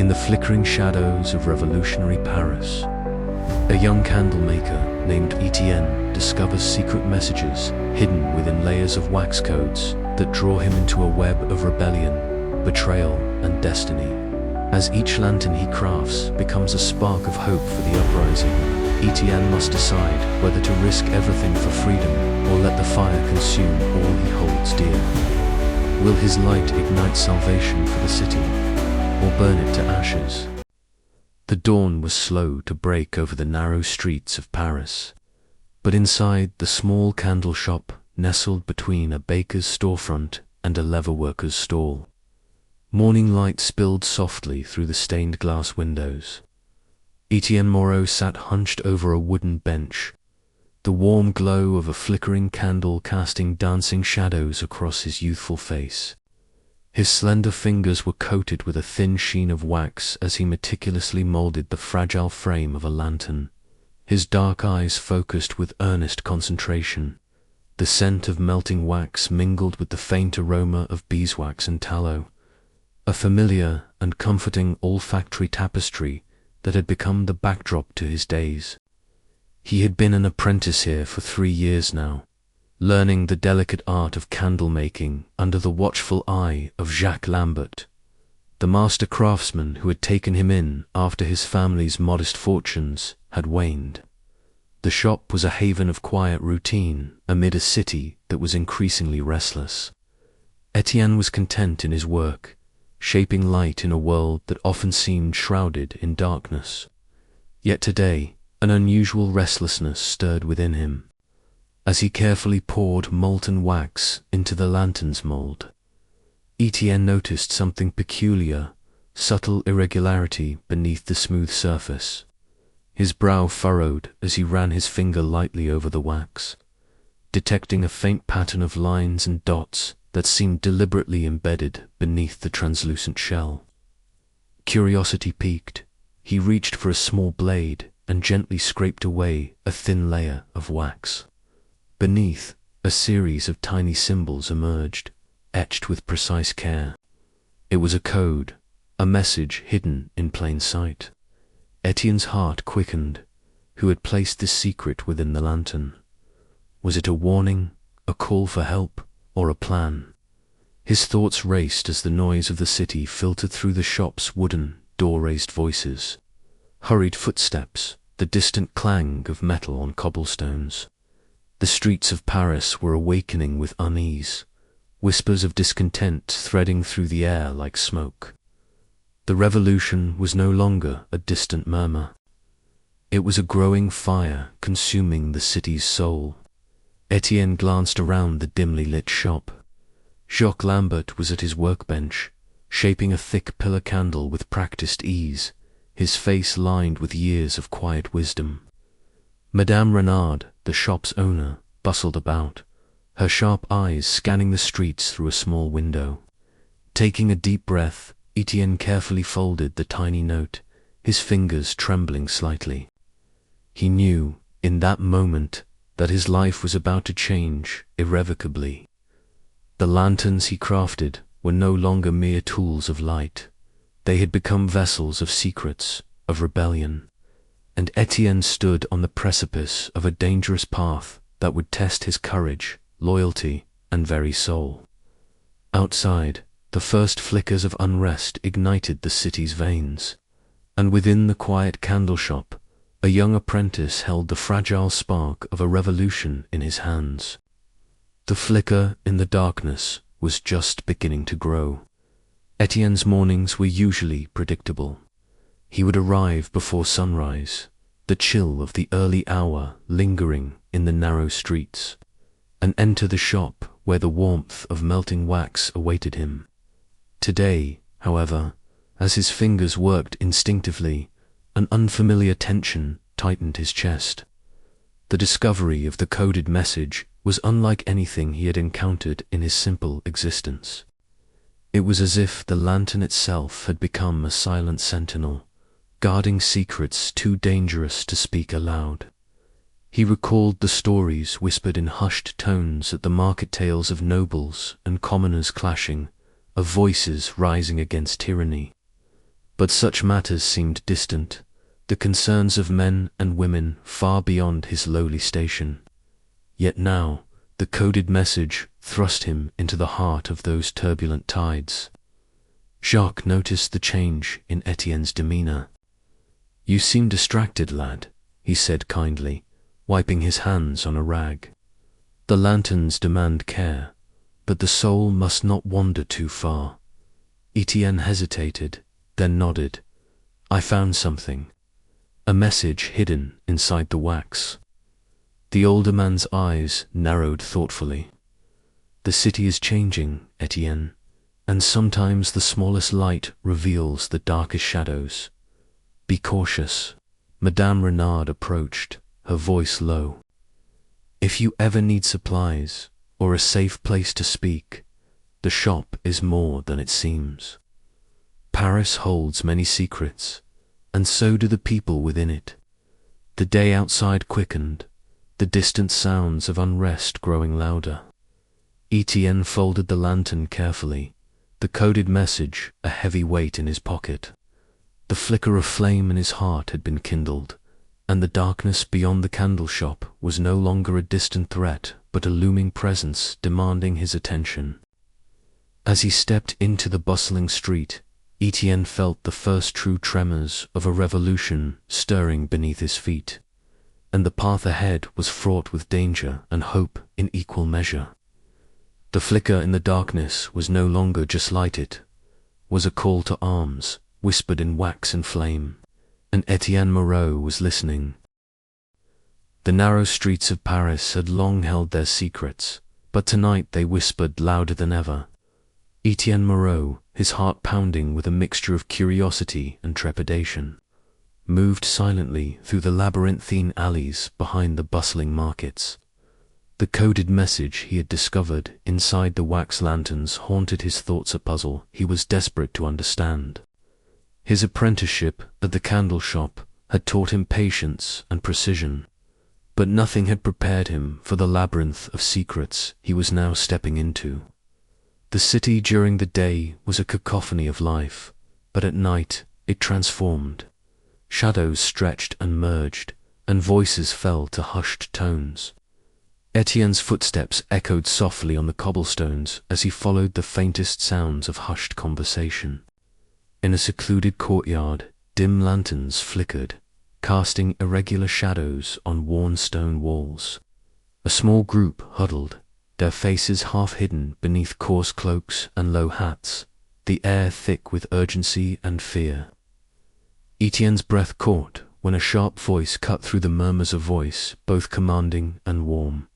In the flickering shadows of revolutionary Paris, a young candlemaker named Etienne discovers secret messages hidden within layers of wax codes that draw him into a web of rebellion, betrayal, and destiny. As each lantern he crafts becomes a spark of hope for the uprising, Etienne must decide whether to risk everything for freedom or let the fire consume all he holds dear. Will his light ignite salvation for the city, or burn it to ashes? The dawn was slow to break over the narrow streets of Paris, but inside the small candle shop nestled between a baker's storefront and a leatherworker's stall, morning light spilled softly through the stained glass windows. Etienne Moreau sat hunched over a wooden bench, the warm glow of a flickering candle casting dancing shadows across his youthful face. His slender fingers were coated with a thin sheen of wax as he meticulously molded the fragile frame of a lantern, his dark eyes focused with earnest concentration. The scent of melting wax mingled with the faint aroma of beeswax and tallow, a familiar and comforting olfactory tapestry that had become the backdrop to his days. He had been an apprentice here for 3 years now, learning the delicate art of candle making under the watchful eye of Jacques Lambert, the master craftsman who had taken him in after his family's modest fortunes had waned. The shop was a haven of quiet routine amid a city that was increasingly restless. Etienne was content in his work, shaping light in a world that often seemed shrouded in darkness. Yet today, an unusual restlessness stirred within him. As he carefully poured molten wax into the lantern's mold, Etienne noticed something peculiar, subtle irregularity beneath the smooth surface. His brow furrowed as he ran his finger lightly over the wax, detecting a faint pattern of lines and dots that seemed deliberately embedded beneath the translucent shell. Curiosity piqued, he reached for a small blade and gently scraped away a thin layer of wax. Beneath, a series of tiny symbols emerged, etched with precise care. It was a code, a message hidden in plain sight. Etienne's heart quickened. Who had placed this secret within the lantern? Was it a warning, a call for help, or a plan? His thoughts raced as the noise of the city filtered through the shop's wooden, door-raised voices. Hurried footsteps, the distant clang of metal on cobblestones. The streets of Paris were awakening with unease, whispers of discontent threading through the air like smoke. The revolution was no longer a distant murmur. It was a growing fire consuming the city's soul. Etienne glanced around the dimly lit shop. Jacques Lambert was at his workbench, shaping a thick pillar candle with practiced ease, his face lined with years of quiet wisdom. Madame Renard, the shop's owner, bustled about, her sharp eyes scanning the streets through a small window. Taking a deep breath, Etienne carefully folded the tiny note, his fingers trembling slightly. He knew, in that moment, that his life was about to change irrevocably. The lanterns he crafted were no longer mere tools of light. They had become vessels of secrets, of rebellion, and Etienne stood on the precipice of a dangerous path that would test his courage, loyalty, and very soul. Outside, the first flickers of unrest ignited the city's veins, and within the quiet candle shop, a young apprentice held the fragile spark of a revolution in his hands. The flicker in the darkness was just beginning to grow. Etienne's mornings were usually predictable. He would arrive before sunrise, the chill of the early hour lingering in the narrow streets, and enter the shop where the warmth of melting wax awaited him. Today, however, as his fingers worked instinctively, an unfamiliar tension tightened his chest. The discovery of the coded message was unlike anything he had encountered in his simple existence. It was as if the lantern itself had become a silent sentinel, guarding secrets too dangerous to speak aloud. He recalled the stories whispered in hushed tones at the market tales of nobles and commoners clashing, of voices rising against tyranny. But such matters seemed distant, the concerns of men and women far beyond his lowly station. Yet now, the coded message thrust him into the heart of those turbulent tides. Jacques noticed the change in Etienne's demeanor. "You seem distracted, lad," he said kindly, wiping his hands on a rag. "The lanterns demand care, but the soul must not wander too far." Etienne hesitated, then nodded. "I found something. A message hidden inside the wax." The older man's eyes narrowed thoughtfully. "The city is changing, Etienne, and sometimes the smallest light reveals the darkest shadows. Be cautious." Madame Renard approached, her voice low. "If you ever need supplies, or a safe place to speak, the shop is more than it seems. Paris holds many secrets, and so do the people within it." The day outside quickened, the distant sounds of unrest growing louder. Etienne folded the lantern carefully, the coded message a heavy weight in his pocket. The flicker of flame in his heart had been kindled, and the darkness beyond the candle shop was no longer a distant threat, but a looming presence demanding his attention. As he stepped into the bustling street, Etienne felt the first true tremors of a revolution stirring beneath his feet, and the path ahead was fraught with danger and hope in equal measure. The flicker in the darkness was no longer just light, it was a call to arms, whispered in wax and flame, and Etienne Moreau was listening. The narrow streets of Paris had long held their secrets, but tonight they whispered louder than ever. Etienne Moreau, his heart pounding with a mixture of curiosity and trepidation, moved silently through the labyrinthine alleys behind the bustling markets. The coded message he had discovered inside the wax lanterns haunted his thoughts, a puzzle he was desperate to understand. His apprenticeship at the candle shop had taught him patience and precision, but nothing had prepared him for the labyrinth of secrets he was now stepping into. The city during the day was a cacophony of life, but at night it transformed. Shadows stretched and merged, and voices fell to hushed tones. Etienne's footsteps echoed softly on the cobblestones as he followed the faintest sounds of hushed conversation. In a secluded courtyard, dim lanterns flickered, casting irregular shadows on worn stone walls. A small group huddled, their faces half hidden beneath coarse cloaks and low hats, the air thick with urgency and fear. Etienne's breath caught when a sharp voice cut through the murmurs of voice, both commanding and warm.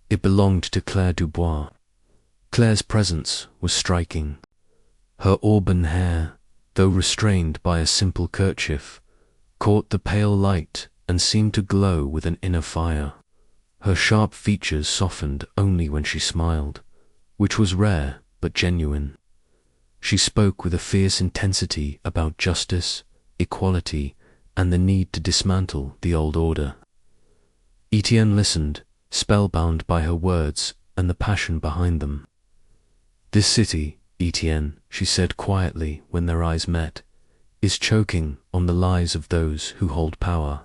It belonged to Claire Dubois. Claire's presence was striking. Her auburn hair, though restrained by a simple kerchief, caught the pale light and seemed to glow with an inner fire. Her sharp features softened only when she smiled, which was rare but genuine. She spoke with a fierce intensity about justice, equality, and the need to dismantle the old order. Etienne listened, spellbound by her words and the passion behind them. "This city, Etienne," she said quietly when their eyes met, "is choking on the lies of those who hold power.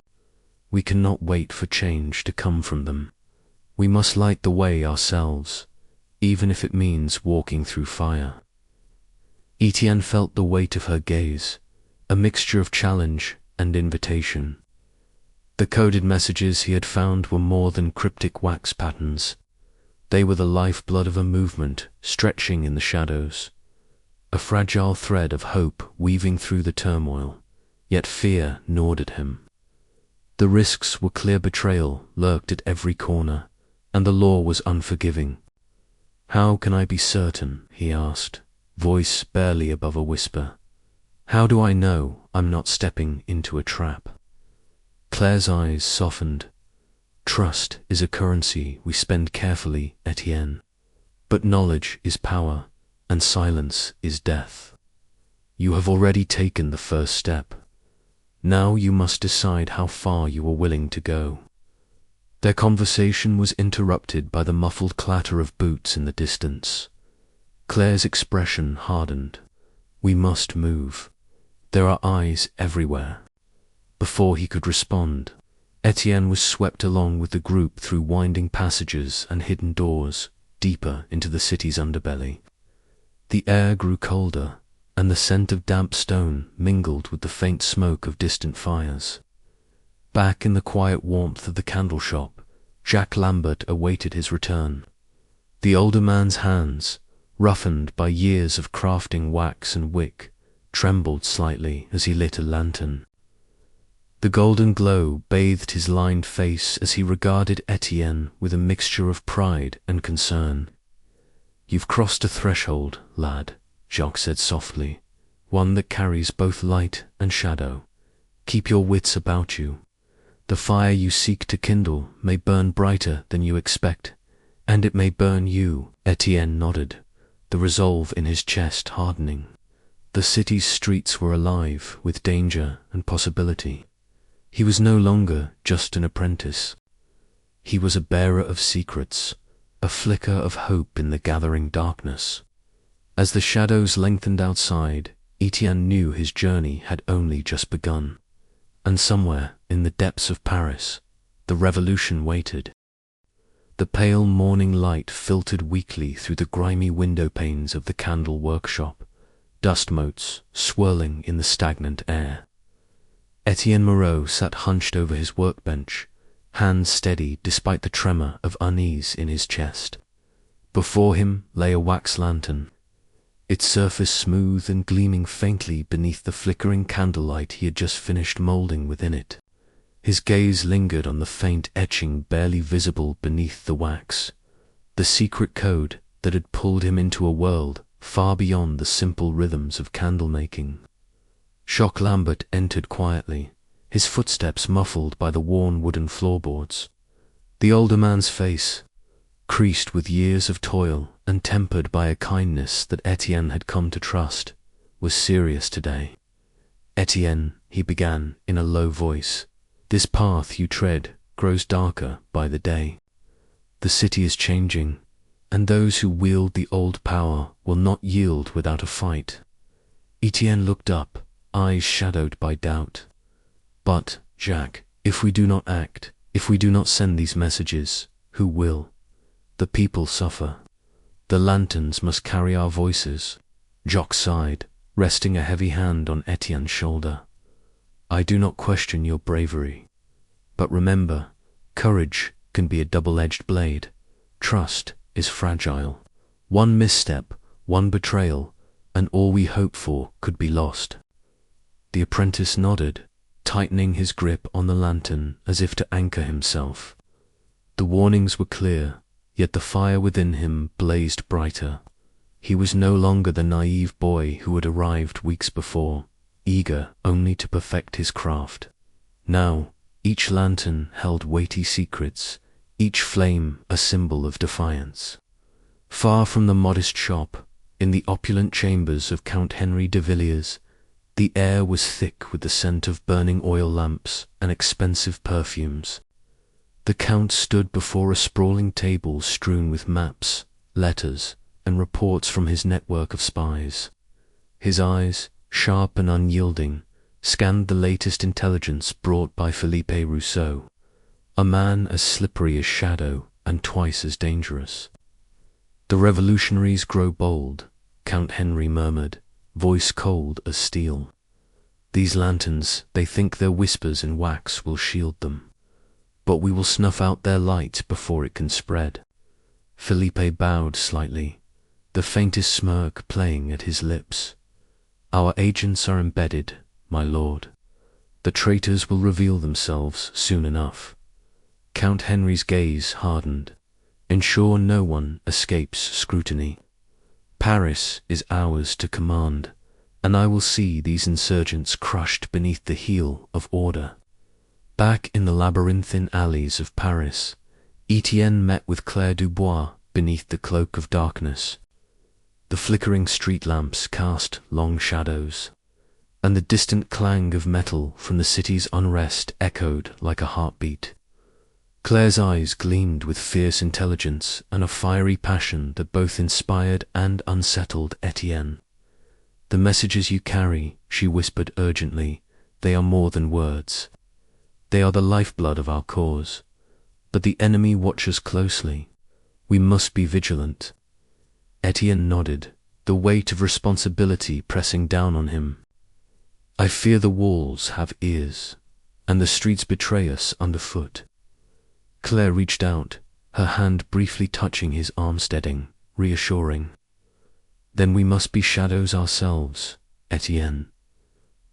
We cannot wait for change to come from them. We must light the way ourselves, even if it means walking through fire." Etienne felt the weight of her gaze, a mixture of challenge and invitation. The coded messages he had found were more than cryptic wax patterns. They were the lifeblood of a movement stretching in the shadows, a fragile thread of hope weaving through the turmoil, yet fear gnawed at him. The risks were clear, betrayal lurked at every corner, and the law was unforgiving. "How can I be certain?" he asked, voice barely above a whisper. "How do I know I'm not stepping into a trap?" Claire's eyes softened. "Trust is a currency we spend carefully, Etienne. But knowledge is power, and silence is death. You have already taken the first step. Now you must decide how far you are willing to go." Their conversation was interrupted by the muffled clatter of boots in the distance. Claire's expression hardened. "We must move. There are eyes everywhere. Before he could respond, Etienne was swept along with the group through winding passages and hidden doors, deeper into the city's underbelly. The air grew colder, and the scent of damp stone mingled with the faint smoke of distant fires. Back in the quiet warmth of the candle shop, Jacques Lambert awaited his return. The older man's hands, roughened by years of crafting wax and wick, trembled slightly as he lit a lantern. The golden glow bathed his lined face as he regarded Etienne with a mixture of pride and concern. "You've crossed a threshold, lad," Jacques said softly, "one that carries both light and shadow. Keep your wits about you. The fire you seek to kindle may burn brighter than you expect, and it may burn you." Etienne nodded, the resolve in his chest hardening. The city's streets were alive with danger and possibility. He was no longer just an apprentice. He was a bearer of secrets, a flicker of hope in the gathering darkness. As the shadows lengthened outside, Etienne knew his journey had only just begun, and somewhere in the depths of Paris, the revolution waited. The pale morning light filtered weakly through the grimy window panes of the candle workshop, dust motes swirling in the stagnant air. Etienne Moreau sat hunched over his workbench, hands steady despite the tremor of unease in his chest. Before him lay a wax lantern, its surface smooth and gleaming faintly beneath the flickering candlelight he had just finished moulding within it. His gaze lingered on the faint etching barely visible beneath the wax, the secret code that had pulled him into a world far beyond the simple rhythms of candle-making. Jacques Lambert entered quietly, his footsteps muffled by the worn wooden floorboards. The older man's face, creased with years of toil and tempered by a kindness that Etienne had come to trust, was serious today. "Etienne," he began in a low voice, "this path you tread grows darker by the day. The city is changing, and those who wield the old power will not yield without a fight." Etienne looked up, eyes shadowed by doubt. "But, Jacques, if we do not act, if we do not send these messages, who will? The people suffer. The lanterns must carry our voices." Jacques sighed, resting a heavy hand on Etienne's shoulder. "I do not question your bravery. But remember, courage can be a double-edged blade. Trust is fragile. One misstep, one betrayal, and all we hope for could be lost." The apprentice nodded, tightening his grip on the lantern as if to anchor himself. The warnings were clear, yet the fire within him blazed brighter. He was no longer the naive boy who had arrived weeks before, eager only to perfect his craft. Now, each lantern held weighty secrets, each flame a symbol of defiance. Far from the modest shop, in the opulent chambers of Count Henry de Villiers, the air was thick with the scent of burning oil lamps and expensive perfumes. The Count stood before a sprawling table strewn with maps, letters, and reports from his network of spies. His eyes, sharp and unyielding, scanned the latest intelligence brought by Philippe Rousseau, a man as slippery as shadow and twice as dangerous. "The revolutionaries grow bold," Count Henry murmured, voice cold as steel. "These lanterns, they think their whispers in wax will shield them. But we will snuff out their light before it can spread." Philippe bowed slightly, the faintest smirk playing at his lips. "Our agents are embedded, my lord. The traitors will reveal themselves soon enough." Count Henry's gaze hardened. "Ensure no one escapes scrutiny. Paris is ours to command, and I will see these insurgents crushed beneath the heel of order." Back in the labyrinthine alleys of Paris, Etienne met with Claire Dubois beneath the cloak of darkness. The flickering street lamps cast long shadows, and the distant clang of metal from the city's unrest echoed like a heartbeat. Claire's eyes gleamed with fierce intelligence and a fiery passion that both inspired and unsettled Etienne. "The messages you carry," she whispered urgently, "they are more than words. They are the lifeblood of our cause. But the enemy watches closely. We must be vigilant." Etienne nodded, the weight of responsibility pressing down on him. "I fear the walls have ears, and the streets betray us underfoot." Claire reached out, her hand briefly touching his arm, steadying, reassuring. "Then we must be shadows ourselves, Etienne.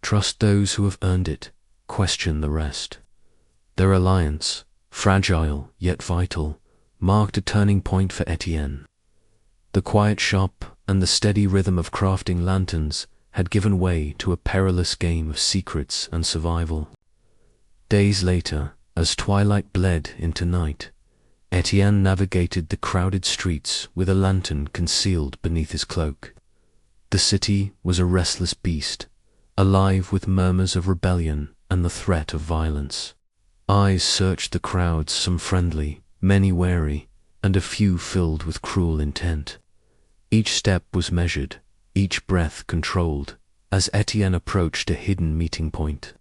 Trust those who have earned it, question the rest." Their alliance, fragile yet vital, marked a turning point for Etienne. The quiet shop and the steady rhythm of crafting lanterns had given way to a perilous game of secrets and survival. Days later, as twilight bled into night, Etienne navigated the crowded streets with a lantern concealed beneath his cloak. The city was a restless beast, alive with murmurs of rebellion and the threat of violence. Eyes searched the crowds, some friendly, many wary, and a few filled with cruel intent. Each step was measured, each breath controlled, as Etienne approached a hidden meeting point.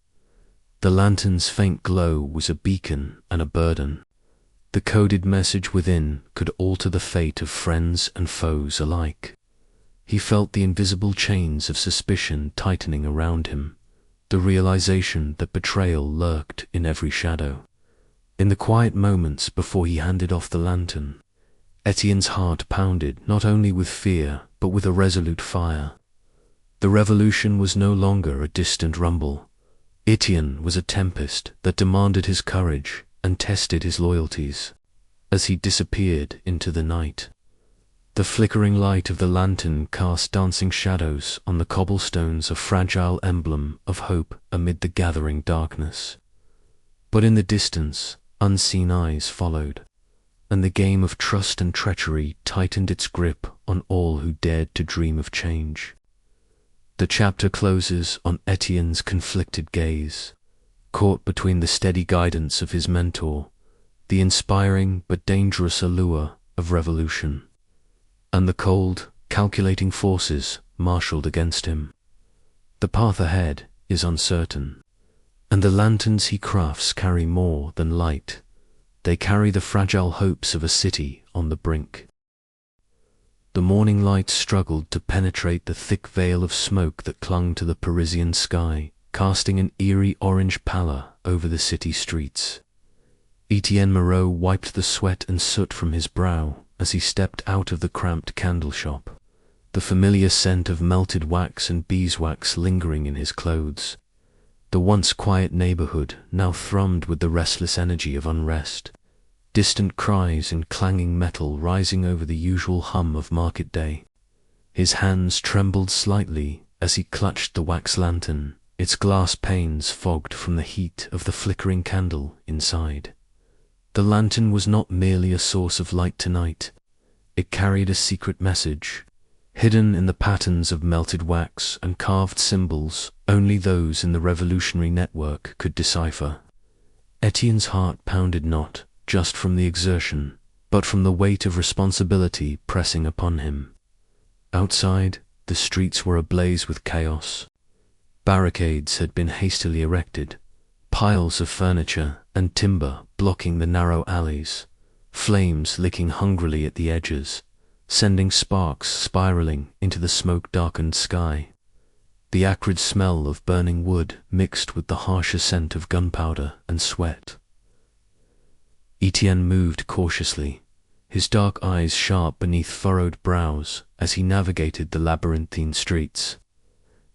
The lantern's faint glow was a beacon and a burden. The coded message within could alter the fate of friends and foes alike. He felt the invisible chains of suspicion tightening around him, the realization that betrayal lurked in every shadow. In the quiet moments before he handed off the lantern, Etienne's heart pounded not only with fear but with a resolute fire. The revolution was no longer a distant rumble. Etienne was a tempest that demanded his courage and tested his loyalties. As he disappeared into the night, the flickering light of the lantern cast dancing shadows on the cobblestones, a fragile emblem of hope amid the gathering darkness. But in the distance, unseen eyes followed, and the game of trust and treachery tightened its grip on all who dared to dream of change. The chapter closes on Etienne's conflicted gaze, caught between the steady guidance of his mentor, the inspiring but dangerous allure of revolution, and the cold, calculating forces marshaled against him. The path ahead is uncertain, and the lanterns he crafts carry more than light. They carry the fragile hopes of a city on the brink. The morning light struggled to penetrate the thick veil of smoke that clung to the Parisian sky, casting an eerie orange pallor over the city streets. Etienne Moreau wiped the sweat and soot from his brow as he stepped out of the cramped candle shop, the familiar scent of melted wax and beeswax lingering in his clothes. The once quiet neighborhood now thrummed with the restless energy of unrest, distant cries and clanging metal rising over the usual hum of market day. His hands trembled slightly as he clutched the wax lantern, its glass panes fogged from the heat of the flickering candle inside. The lantern was not merely a source of light tonight. It carried a secret message, hidden in the patterns of melted wax and carved symbols only those in the revolutionary network could decipher. Etienne's heart pounded not just from the exertion, but from the weight of responsibility pressing upon him. Outside, the streets were ablaze with chaos. Barricades had been hastily erected, piles of furniture and timber blocking the narrow alleys, flames licking hungrily at the edges, sending sparks spiraling into the smoke-darkened sky. The acrid smell of burning wood mixed with the harsher scent of gunpowder and sweat. Etienne moved cautiously, his dark eyes sharp beneath furrowed brows as he navigated the labyrinthine streets,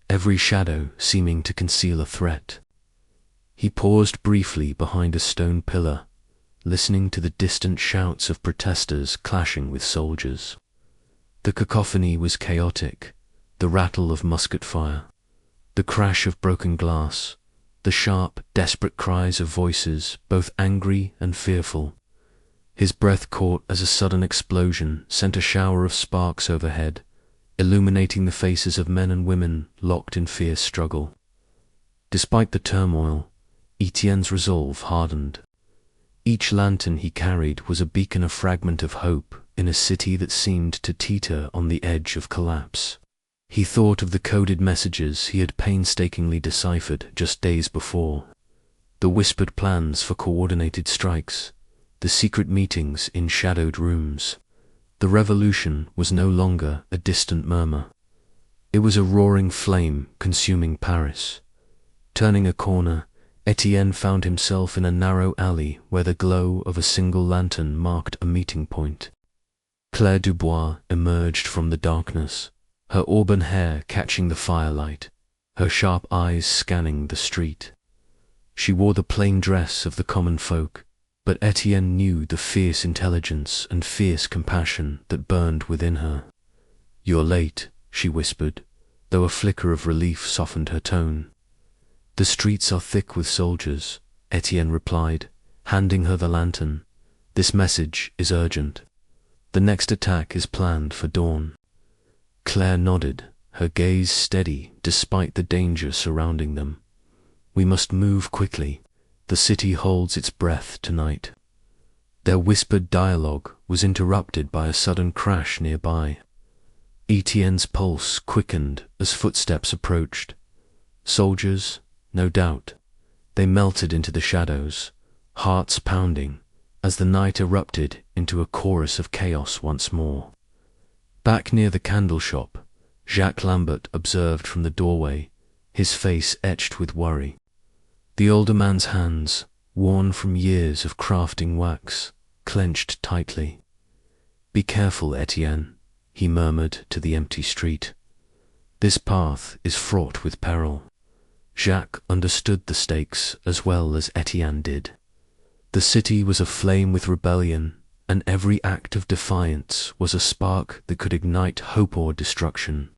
every shadow seeming to conceal a threat. He paused briefly behind a stone pillar, listening to the distant shouts of protesters clashing with soldiers. The cacophony was chaotic, the rattle of musket fire, the crash of broken glass, the sharp, desperate cries of voices, both angry and fearful. His breath caught as a sudden explosion sent a shower of sparks overhead, illuminating the faces of men and women locked in fierce struggle. Despite the turmoil, Etienne's resolve hardened. Each lantern he carried was a beacon, a fragment of hope in a city that seemed to teeter on the edge of collapse. He thought of the coded messages he had painstakingly deciphered just days before, the whispered plans for coordinated strikes, the secret meetings in shadowed rooms. The revolution was no longer a distant murmur. It was a roaring flame consuming Paris. Turning a corner, Etienne found himself in a narrow alley where the glow of a single lantern marked a meeting point. Claire Dubois emerged from the darkness, her auburn hair catching the firelight, her sharp eyes scanning the street. She wore the plain dress of the common folk, but Etienne knew the fierce intelligence and fierce compassion that burned within her. "You're late," she whispered, though a flicker of relief softened her tone. "The streets are thick with soldiers," Etienne replied, handing her the lantern. "This message is urgent. The next attack is planned for dawn." Claire nodded, her gaze steady despite the danger surrounding them. "We must move quickly. The city holds its breath tonight." Their whispered dialogue was interrupted by a sudden crash nearby. Etienne's pulse quickened as footsteps approached. Soldiers, no doubt. They melted into the shadows, hearts pounding, as the night erupted into a chorus of chaos once more. Back near the candle shop, Jacques Lambert observed from the doorway, his face etched with worry. The older man's hands, worn from years of crafting wax, clenched tightly. "Be careful, Etienne," he murmured to the empty street. "This path is fraught with peril." Jacques understood the stakes as well as Etienne did. The city was aflame with rebellion, and every act of defiance was a spark that could ignite hope or destruction.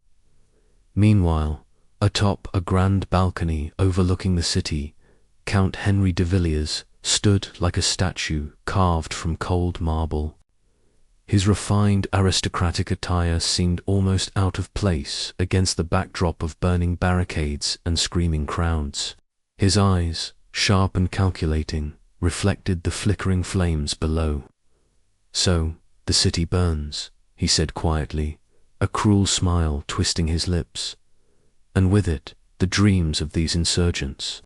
Meanwhile, atop a grand balcony overlooking the city, Count Henry de Villiers stood like a statue carved from cold marble. His refined aristocratic attire seemed almost out of place against the backdrop of burning barricades and screaming crowds. His eyes, sharp and calculating, reflected the flickering flames below. "So, the city burns," he said quietly, a cruel smile twisting his lips. "And with it, the dreams of these insurgents."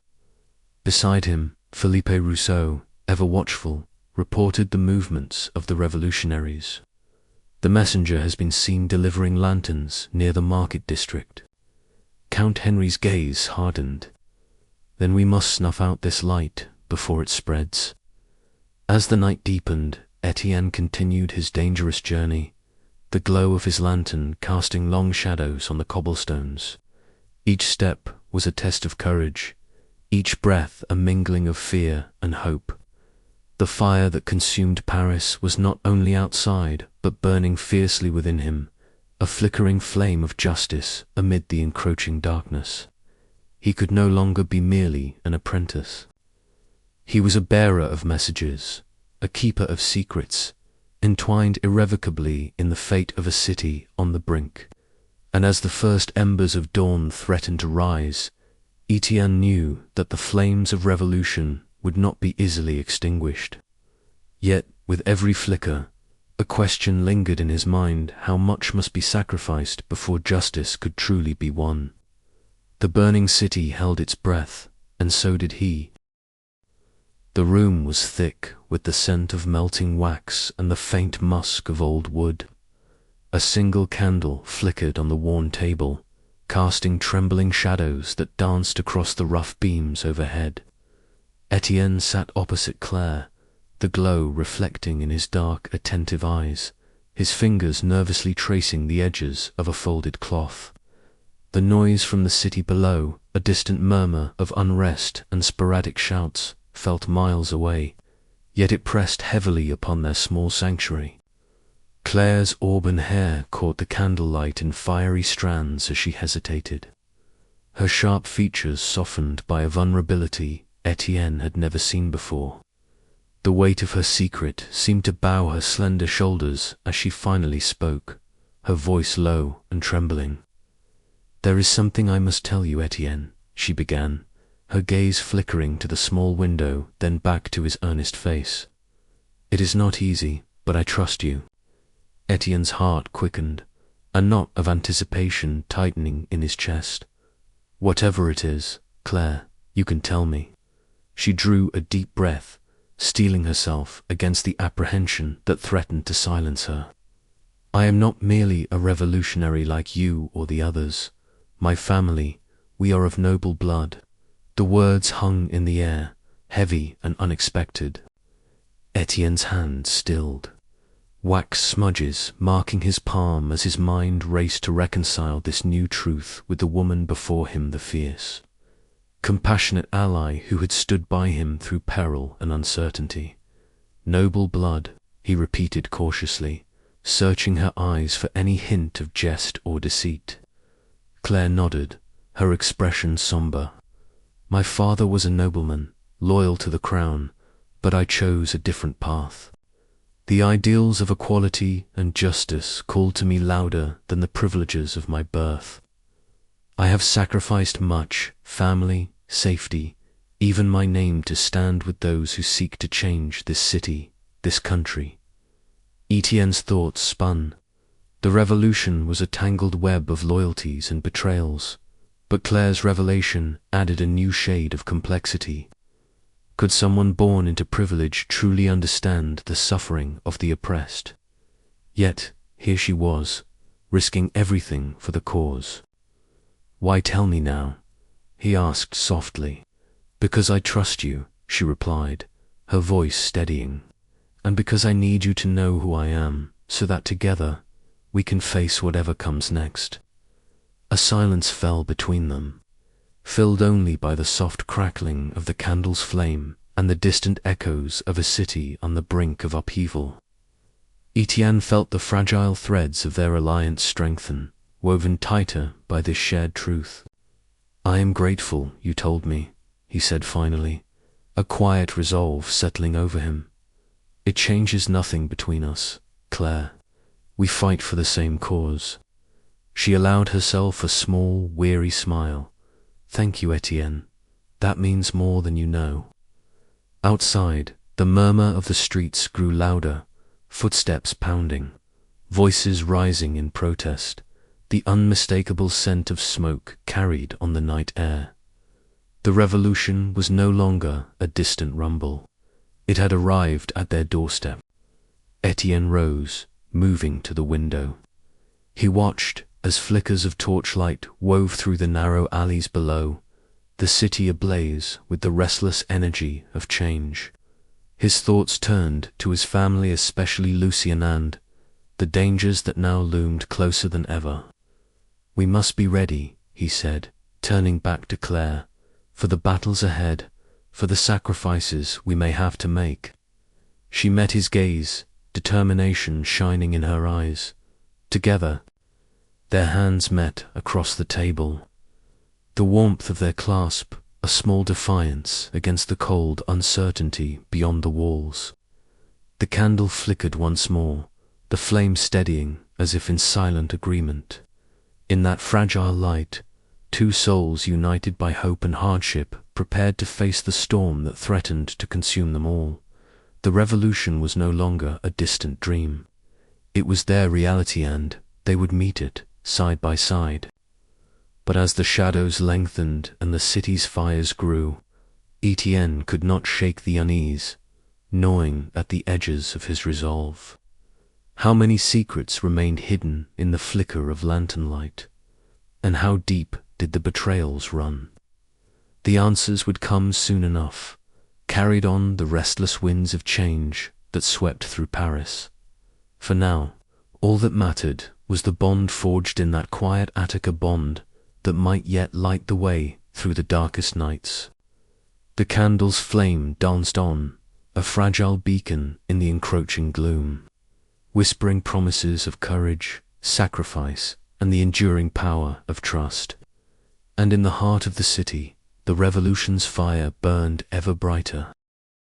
Beside him, Philippe Rousseau, ever watchful, reported the movements of the revolutionaries. "The messenger has been seen delivering lanterns near the market district." Count Henry's gaze hardened. "Then we must snuff out this light before it spreads." As the night deepened, Etienne continued his dangerous journey, the glow of his lantern casting long shadows on the cobblestones. Each step was a test of courage, each breath a mingling of fear and hope. The fire that consumed Paris was not only outside, but burning fiercely within him, a flickering flame of justice amid the encroaching darkness. He could no longer be merely an apprentice. He was a bearer of messages, a keeper of secrets, entwined irrevocably in the fate of a city on the brink. And as the first embers of dawn threatened to rise, Etienne knew that the flames of revolution would not be easily extinguished. Yet, with every flicker, a question lingered in his mind: how much must be sacrificed before justice could truly be won? The burning city held its breath, and so did he. The room was thick with the scent of melting wax and the faint musk of old wood. A single candle flickered on the worn table, casting trembling shadows that danced across the rough beams overhead. Etienne sat opposite Claire, the glow reflecting in his dark, attentive eyes, his fingers nervously tracing the edges of a folded cloth. The noise from the city below, a distant murmur of unrest and sporadic shouts, felt miles away, yet it pressed heavily upon their small sanctuary. Claire's auburn hair caught the candlelight in fiery strands as she hesitated. Her sharp features softened by a vulnerability Etienne had never seen before. The weight of her secret seemed to bow her slender shoulders as she finally spoke, her voice low and trembling. "There is something I must tell you, Etienne," she began, her gaze flickering to the small window, then back to his earnest face. "It is not easy, but I trust you." Etienne's heart quickened, a knot of anticipation tightening in his chest. "Whatever it is, Claire, you can tell me." She drew a deep breath, steeling herself against the apprehension that threatened to silence her. "I am not merely a revolutionary like you or the others. My family, we are of noble blood." The words hung in the air, heavy and unexpected. Etienne's hand stilled, wax smudges marking his palm as his mind raced to reconcile this new truth with the woman before him, the fierce, compassionate ally who had stood by him through peril and uncertainty. "Noble blood," he repeated cautiously, searching her eyes for any hint of jest or deceit. Claire nodded, her expression somber. "My father was a nobleman, loyal to the crown, but I chose a different path. The ideals of equality and justice called to me louder than the privileges of my birth. I have sacrificed much, family, safety, even my name, to stand with those who seek to change this city, this country." Etienne's thoughts spun. The revolution was a tangled web of loyalties and betrayals, but Claire's revelation added a new shade of complexity. Could someone born into privilege truly understand the suffering of the oppressed? Yet, here she was, risking everything for the cause. "Why tell me now?" he asked softly. "Because I trust you," she replied, her voice steadying. "And because I need you to know who I am, so that together we can face whatever comes next." A silence fell between them, filled only by the soft crackling of the candle's flame and the distant echoes of a city on the brink of upheaval. Etienne felt the fragile threads of their alliance strengthen, woven tighter by this shared truth. "I am grateful you told me," he said finally, a quiet resolve settling over him. "It changes nothing between us, Claire. We fight for the same cause." She allowed herself a small, weary smile. "Thank you, Etienne. That means more than you know." Outside, the murmur of the streets grew louder, footsteps pounding, voices rising in protest, the unmistakable scent of smoke carried on the night air. The revolution was no longer a distant rumble. It had arrived at their doorstep. Etienne rose, moving to the window. He watched as flickers of torchlight wove through the narrow alleys below, the city ablaze with the restless energy of change. His thoughts turned to his family, especially Lucien, and the dangers that now loomed closer than ever. "We must be ready," he said, turning back to Claire, "for the battles ahead, for the sacrifices we may have to make." She met his gaze, determination shining in her eyes. Together, their hands met across the table. The warmth of their clasp, a small defiance against the cold uncertainty beyond the walls. The candle flickered once more, the flame steadying as if in silent agreement. In that fragile light, two souls united by hope and hardship, prepared to face the storm that threatened to consume them all. The revolution was no longer a distant dream. It was their reality, and they would meet it, side by side. But as the shadows lengthened and the city's fires grew, Etienne could not shake the unease, gnawing at the edges of his resolve. How many secrets remained hidden in the flicker of lantern light, and how deep did the betrayals run? The answers would come soon enough, carried on the restless winds of change that swept through Paris. For now, all that mattered was the bond forged in that quiet Attica, bond that might yet light the way through the darkest nights. The candle's flame danced on, a fragile beacon in the encroaching gloom, whispering promises of courage, sacrifice, and the enduring power of trust. And in the heart of the city, the revolution's fire burned ever brighter.